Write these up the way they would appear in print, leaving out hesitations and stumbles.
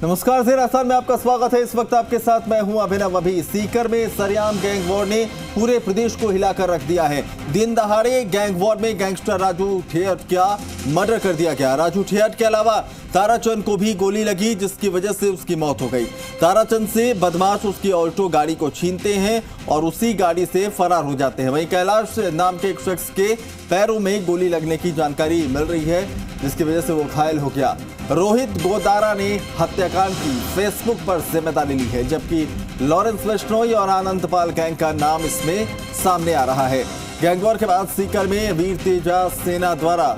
नमस्कार, ज़ेर आसान में आपका स्वागत है। इस वक्त आपके साथ मैं हूं अभिनव। अभी सीकर में सरेआम गैंग वॉर ने पूरे प्रदेश को हिलाकर रख दिया है। दिन दहाड़े गैंग वॉर में गैंगस्टर राजू ठेहट का मर्डर कर दिया गया। राजू ठेहट के अलावा ताराचंद को भी गोली लगी, जिसकी वजह से उसकी मौत हो गई। ताराचंद से बदमाश उसकी ऑल्टो गाड़ी को छीनते हैं और उसी गाड़ी से फरार हो जाते हैं। वहीं कैलाश नाम के एक शख्स के पैरों में गोली लगने की जानकारी मिल रही है, जिसकी वजह से वो घायल हो गया। रोहित गोदारा ने हत्याकांड की फेसबुक पर जिम्मेदारी ली है, जबकि लॉरेंस बिश्नोई और आनंदपाल गैंग का नाम इसमें सामने आ रहा है। गैंग वॉर के बाद सीकर में वीर तेजा सेना द्वारा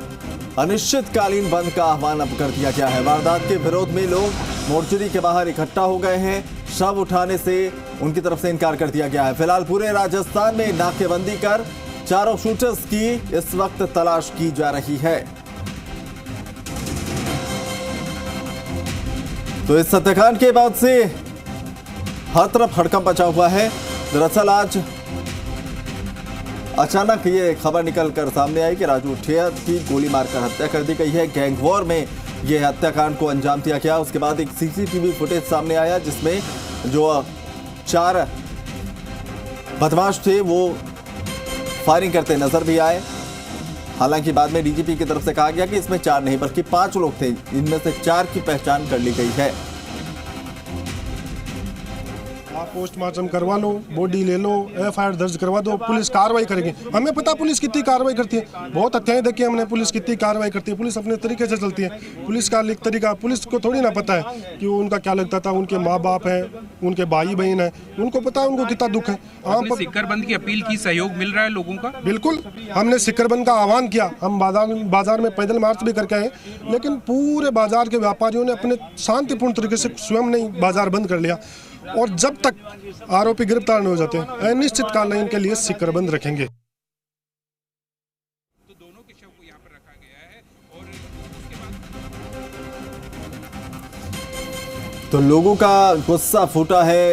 अनिश्चितकालीन बंद का आह्वान अब कर दिया गया है। वारदात के विरोध में लोग मोर्चरी के बाहर इकट्ठा हो गए हैं। शव उठाने से उनकी तरफ से इनकार कर दिया गया है। फिलहाल पूरे राजस्थान में नाकेबंदी कर चारों शूटर्स की इस वक्त तलाश की जा रही है। तो इस हत्याकांड के बाद से हर तरफ हड़कंप मचा हुआ है। दरअसल आज अचानक ये खबर निकलकर सामने आई कि राजू ठेहट की गोली मारकर हत्या कर दी गई है। गैंग वॉर में ये हत्याकांड को अंजाम दिया गया। उसके बाद एक सीसीटीवी फुटेज सामने आया, जिसमें जो 4 बदमाश थे वो फायरिंग करते नजर भी आए। हालांकि बाद में डीजीपी की तरफ से कहा गया कि इसमें 4 नहीं बल्कि 5 लोग थे। इनमें से 4 की पहचान कर ली गई है। आप पोस्टमार्टम करवा लो, बॉडी ले लो, एफआईआर दर्ज करवा दो, पुलिस कार्रवाई करेगी। हमें पता पुलिस कितनी कार्रवाई करती है, बहुत हत्याएं देखी हमने, पुलिस कितनी कार्रवाई करती है। पुलिस अपने तरीके से चलती है। पुलिस का तरीका, पुलिस को थोड़ी ना पता है कि उनका क्या लगता था। उनके माँ बाप हैं, उनके भाई बहन है, उनको पता है उनको कितना दुख है। आम सिक्कर बंद की अपील की, सहयोग मिल रहा है लोगों का? बिल्कुल, हमने सिक्कर बंद का आह्वान किया। हम बाजार में पैदल मार्च भी करके आए, लेकिन पूरे बाजार के व्यापारियों ने अपने शांतिपूर्ण तरीके से स्वयं ने बाजार बंद कर लिया। और जब तक आरोपी गिरफ्तार नहीं हो जाते, अनिश्चितकालीन के लिए सिक्कर बंद रखेंगे। तो दोनों के शव को यहाँ पर रखा गया है और उसके बाद तो लोगों का गुस्सा फूटा है।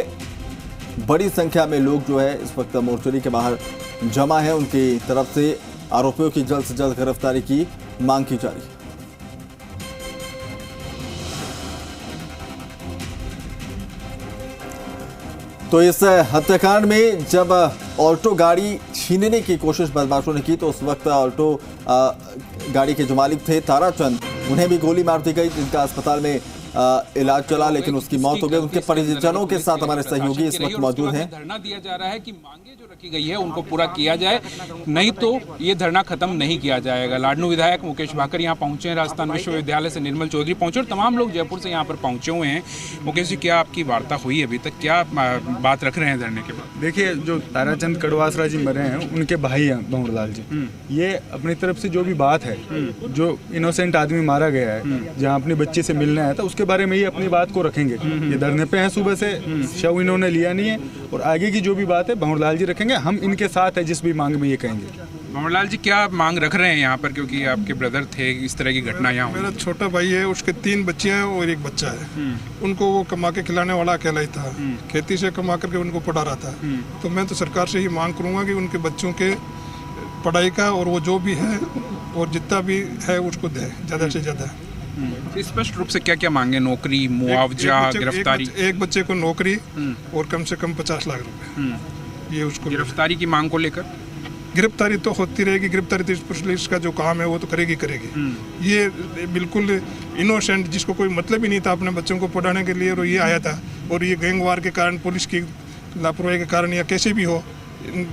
बड़ी संख्या में लोग जो है इस वक्त मोर्चरी के बाहर जमा है। उनकी तरफ से आरोपियों की जल्द से जल्द गिरफ्तारी की मांग की जा रही है। तो इस हत्याकांड में जब ऑल्टो गाड़ी छीनने की कोशिश बदमाशों ने की, तो उस वक्त ऑल्टो गाड़ी के जो मालिक थे ताराचंद, उन्हें भी गोली मार दी गई, जिनका अस्पताल में इलाज चला, लेकिन उसकी मौत हो गई। उनके परिजनों के साथ हमारे सहयोगी इस वक्त मौजूद हैं। धरना दिया जा रहा है कि मांगे जो रखी गई है उनको पूरा किया जाए, नहीं तो ये धरना खत्म नहीं किया जाएगा। लाडनू विधायक मुकेश भाकर यहाँ पहुंचे हैं, राजस्थान विश्वविद्यालय से निर्मल चौधरी पहुंचे और तमाम लोग जयपुर से यहाँ पर पहुंचे हुए हैं। मुकेश जी, क्या आपकी वार्ता हुई अभी तक, क्या बात रख रहे हैं धरने के बाद? देखिए, जो ताराचंद कड़वासरा जी मरे हैं, उनके भाई हैं भंवरलाल जी। ये अपनी तरफ से जो भी बात है, जो इनोसेंट आदमी मारा गया है, जहाँ अपनी बच्ची से मिलने आया था, उसके बारे में ही अपनी बात को रखेंगे। ये धरने पे हैं सुबह से, शव इन्होंने लिया नहीं है, और आगे की जो भी बात है भंवरलाल जी रखेंगे। हम इनके साथ है जिस भी मांग में ये कहेंगे। भंवरलाल जी, क्या मांग रख रहे हैं यहाँ पर, क्योंकि आपके ब्रदर थे, इस तरह की घटना यहाँ? मेरा छोटा भाई है, उसके 3 बच्चे हैं और 1 बच्चा है। उनको वो कमा के खिलाने वाला अकेला ही था, खेती से कमा करके उनको पढ़ा रहा था। तो मैं तो सरकार से ही मांग करूँगा कि उनके बच्चों के पढ़ाई का और वो जो भी है और जितना भी है उसको दे ज़्यादा से ज़्यादा। स्पष्ट रूप से क्या क्या मांगे? नौकरी, मुआवजा, गिरफ्तारी? एक बच्चे को नौकरी और कम से कम 50 लाख रुपए, ये उसको। गिरफ्तारी की मांग को लेकर गिरफ्तारी तो होती रहेगी। गिरफ्तारी तो पुलिस का जो काम है वो तो करेगी। ये बिल्कुल इनोसेंट, जिसको कोई मतलब ही नहीं था अपने बच्चों को पढ़ाने के लिए, और ये आया था। और ये गैंग वार के कारण, पुलिस की लापरवाही के कारण या कैसे भी हो,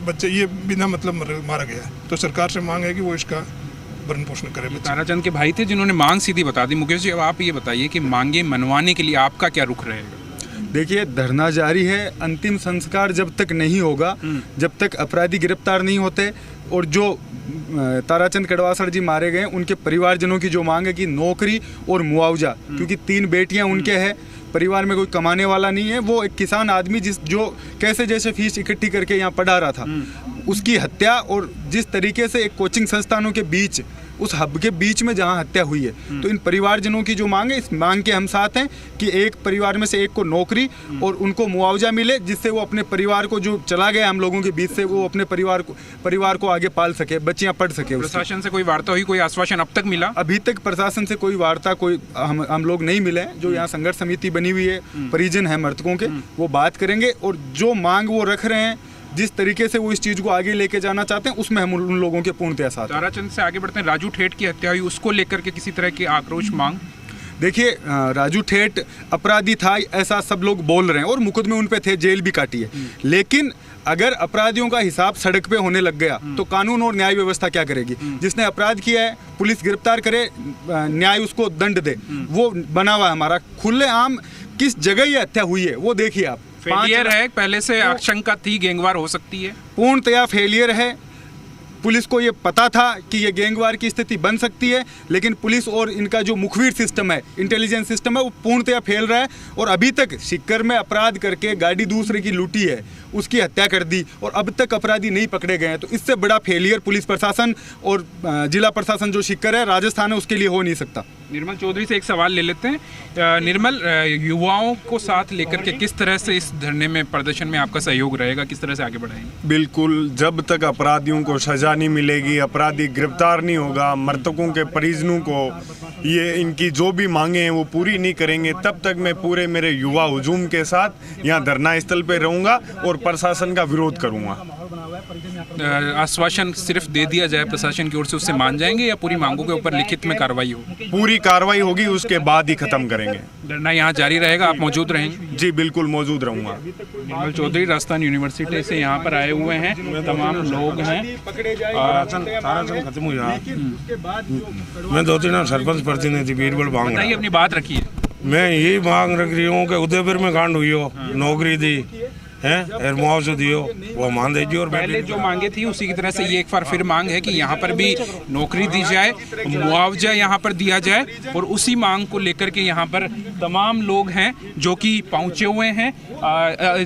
बच्चे ये बिना मतलब मारा गया। तो सरकार से मांग है कि वो इसका भरण पोषण करे। ताराचंद के भाई थे जिन्होंने मांग सीधी बता दी। मुकेश जी, अब आप ये बताइए कि मांगे मनवाने के लिए आपका क्या रुख रहेगा? देखिए, धरना जारी है। अंतिम संस्कार जब तक नहीं होगा, जब तक अपराधी गिरफ्तार नहीं होते, और जो ताराचंद कड़वासर जी मारे गए उनके परिवारजनों की जो मांग है कि नौकरी और मुआवजा, क्योंकि 3 बेटियां उनके हैं, परिवार में कोई कमाने वाला नहीं है। वो एक किसान आदमी जो कैसे जैसे फीस इकट्ठी करके यहाँ पढ़ा रहा था, उसकी हत्या, और जिस तरीके से एक कोचिंग संस्थानों के बीच उस हब के बीच में जहाँ हत्या हुई है। तो इन परिवारजनों की जो मांग है, इस मांग के हम साथ हैं कि एक परिवार में से एक को नौकरी और उनको मुआवजा मिले, जिससे वो अपने परिवार को, जो चला गया हम लोगों के बीच से, वो अपने परिवार को आगे पाल सके, बच्चियाँ पढ़ सके। प्रशासन से कोई वार्ता हुई, कोई आश्वासन अब तक मिला? अभी तक प्रशासन से कोई वार्ता, कोई हम लोग नहीं मिले हैं। जो यहाँ संघर्ष समिति बनी हुई है, परिजन है मृतकों के, वो बात करेंगे और जो मांग वो रख रहे हैं, जिस तरीके से वो इस चीज को आगे लेके जाना चाहते हैं, उसमें हम उन लोगों के पूर्णतया साथ हैं। ताराचंद से आगे बढ़ते हैं, राजू ठेठ की हत्या हुई, उसको लेकर के किसी तरह की आक्रोश मांग? देखिए, राजू ठेठ अपराधी था ऐसा सब लोग बोल रहे हैं और मुकदमे उन पे थे, जेल भी काटी है, लेकिन अगर अपराधियों का हिसाब सड़क पे होने लग गया तो कानून और न्याय व्यवस्था क्या करेगी? जिसने अपराध किया है पुलिस गिरफ्तार करे, न्याय उसको दंड दे, वो बना हुआ है हमारा। खुलेआम किस जगह ये हत्या हुई है वो देखिए आप। फेलियर है, पहले से आशंका थी गैंगवार हो सकती है, पूर्णतया फेलियर है। पुलिस को ये पता था कि ये गैंगवार की स्थिति बन सकती है, लेकिन पुलिस और इनका जो मुखबिर सिस्टम है, इंटेलिजेंस सिस्टम है, वो पूर्णतया फेल रहा है। और अभी तक सीकर में अपराध करके गाड़ी दूसरे की लूटी है, उसकी हत्या कर दी और अब तक अपराधी नहीं पकड़े गए हैं। तो इससे बड़ा फेलियर पुलिस प्रशासन और जिला प्रशासन जो सीकर है, राजस्थान है, उसके लिए हो नहीं सकता। निर्मल चौधरी से एक सवाल ले लेते हैं। निर्मल, युवाओं को साथ लेकर के किस तरह से इस धरने में, प्रदर्शन में आपका सहयोग रहेगा, किस तरह से आगे बढ़ाएंगे? बिल्कुल, जब तक अपराधियों को सजा नहीं मिलेगी, अपराधी गिरफ्तार नहीं होगा, मृतकों के परिजनों को ये इनकी जो भी मांगे हैं वो पूरी नहीं करेंगे, तब तक मैं पूरे मेरे युवा हुजूम के साथ यहाँ धरना स्थल पे रहूँगा और प्रशासन का विरोध करूँगा। आश्वासन सिर्फ दे दिया जाए प्रशासन की ओर से, उससे मान जाएंगे या पूरी मांगों के ऊपर लिखित में कार्रवाई होगी? पूरी कार्रवाई होगी, उसके बाद ही खत्म करेंगे। धरना यहाँ जारी रहेगा, आप मौजूद रहेंगे? जी बिल्कुल मौजूद रहूँगा। निर्मल चौधरी राजस्थान यूनिवर्सिटी से यहाँ पर आए हुए हैं, तमाम लोग हैं। खत्म हुआ, मैं 2-3 सरपंच प्रतिनिधि बीरबल मांग रहा हूं। अपनी बात रखिए। मैं यही मांग रख रही हूँ कि उदयपुर में कांड हुई हो, नौकरी दी है और मुआवजा दियो, वो मान दीजिए। और पहले जो मांगे थी उसी की तरह से ये एक बार फिर मांग है कि यहाँ पर भी नौकरी दी जाए, मुआवजा यहाँ पर दिया जाए, और उसी मांग को लेकर के यहाँ पर तमाम लोग हैं जो कि पहुँचे हुए हैं।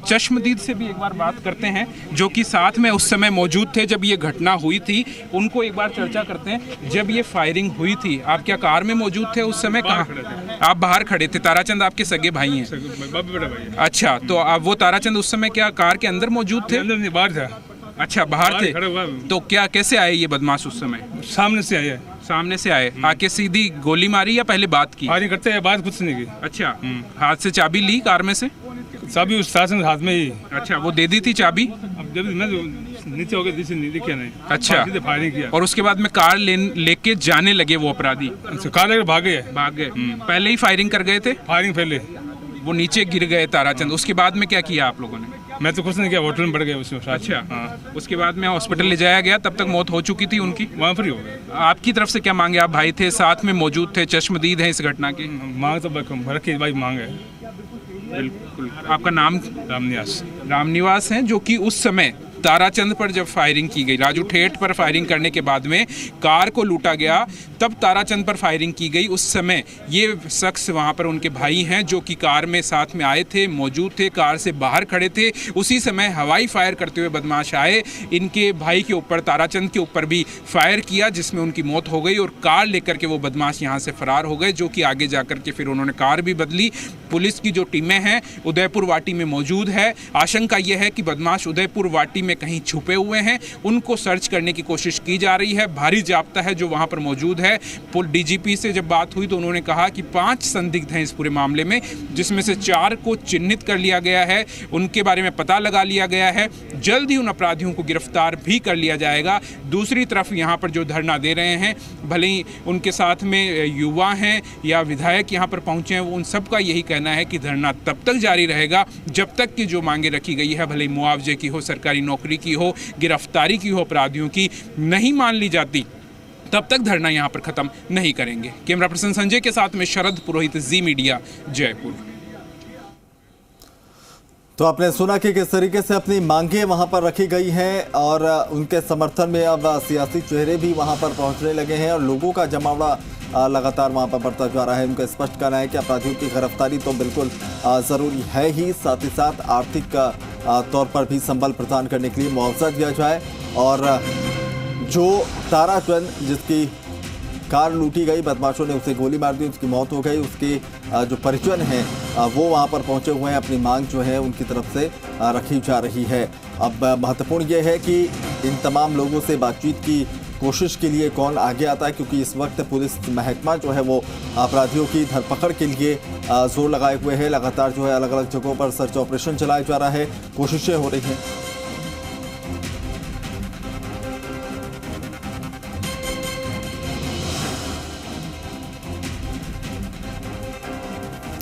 चश्मदीद से भी एक बार बात करते हैं, जो कि साथ में उस समय मौजूद थे जब ये घटना हुई थी, उनको एक बार चर्चा करते हैं। जब ये फायरिंग हुई थी, आप क्या कार में मौजूद थे उस समय? कहाँ आप बाहर खड़े थे? ताराचंद आपके सगे भाई हैं? अच्छा, तो आप वो ताराचंद उस समय क्या कार के अंदर मौजूद थे? अंदर नहीं, बाहर था। अच्छा, बाहर थे। तो क्या, कैसे आए ये बदमाश उस समय? सामने से आए। सामने से आए, आके सीधी गोली मारी या पहले बात की? फायरिंग करते हैं, बात कुछ नहीं की। अच्छा, हाथ से चाबी ली कार में से? चाबी उस शासन हाथ में ही। अच्छा, वो दे दी थी चाबी? अब जब मैं नीचे हो गया, नहीं दिखा नहीं। अच्छा, फायरिंग किया और उसके बाद में कार लेके जाने लगे वो अपराधी? कार लेकर भाग गए। पहले ही फायरिंग कर गए थे? फायरिंग पहले वो नीचे गिर गए ताराचंद। उसके बाद में क्या किया आप लोगों ने? मैं तो कुछ नहीं किया, होटल में पड़ गए उसमें। अच्छा, उसके बाद में हॉस्पिटल ले जाया गया, तब तक मौत हो चुकी थी उनकी? वहाँ पर ही हो गया। आपकी तरफ से क्या मांगे? आप भाई थे, साथ में मौजूद थे, चश्मदीद हैं इस घटना के। मांग तो रखी भाई, मांग है। बिल्कुल। आपका नाम? रामनिवास। रामनिवास हैं, जो कि उस समय ताराचंद पर जब फायरिंग की गई, राजू ठेठ पर फायरिंग करने के बाद में कार को लूटा गया, तब ताराचंद पर फायरिंग की गई। उस समय ये शख्स वहाँ पर उनके भाई हैं जो कि कार में साथ में आए थे, मौजूद थे, कार से बाहर खड़े थे। उसी समय हवाई फायर करते हुए बदमाश आए, इनके भाई के ऊपर, ताराचंद के ऊपर भी फायर किया, जिसमें उनकी मौत हो गई और कार लेकर के वो बदमाश यहाँ से फरार हो गए, जो कि आगे जाकर के फिर उन्होंने कार भी बदली। पुलिस की जो टीमें हैं उदयपुर वाटी में मौजूद है। आशंका यह है कि बदमाश उदयपुर वाटी में कहीं छुपे हुए हैं, उनको सर्च करने की कोशिश की जा रही है। भारी जाब्ता है जो वहां पर मौजूद है। डीजीपी से जब बात हुई तो उन्होंने कहा कि 5 संदिग्ध हैं इस पूरे मामले में, जिसमें से 4 को चिन्हित कर लिया गया है, उनके बारे में पता लगा लिया गया है। जल्द ही उन अपराधियों को गिरफ्तार भी कर लिया जाएगा। दूसरी तरफ यहाँ पर जो धरना दे रहे हैं, भले ही उनके साथ में युवा हैं या विधायक यहाँ पर पहुँचे हैं, उन सबका यही कहना है कि धरना तब तक जारी रहेगा जब तक कि जो मांगे रखी गई है, भले ही मुआवजे की हो, सरकारी नौकरी की हो, गिरफ्तारी की हो अपराधियों की, नहीं मान ली जाती, तब तक धरना यहाँ पर खत्म नहीं करेंगे। कैमरा पर्सन संजय के साथ में शरद पुरोहित, जी मीडिया, जयपुर। तो आपने सुना कि किस तरीके से अपनी मांगे वहां पर रखी गई हैं और उनके समर्थन में अब सियासी चेहरे भी वहां पर पहुंचने लगे हैं और लोगों का जमावड़ा लगातार वहां पर बढ़ता जा रहा है। उनका स्पष्ट कहना है कि अपराधियों की गिरफ्तारी तो बिल्कुल ज़रूरी है ही, साथ ही साथ आर्थिक तौर पर भी संबल प्रदान करने के लिए मुआवजा दिया जाए और जो ताराचंद जिसकी कार लूटी गई, बदमाशों ने उसे गोली मार दी, उसकी मौत हो गई। उसके जो परिजन हैं वो वहां पर पहुंचे हुए हैं, अपनी मांग जो है उनकी तरफ से रखी जा रही है। अब महत्वपूर्ण ये है कि इन तमाम लोगों से बातचीत की कोशिश के लिए कौन आगे आता है, क्योंकि इस वक्त पुलिस महकमा जो है वो अपराधियों की धरपकड़ के लिए जोर लगाए हुए है। लगातार जो है अलग अलग जगहों पर सर्च ऑपरेशन चलाया जा रहा है, कोशिशें हो रही हैं।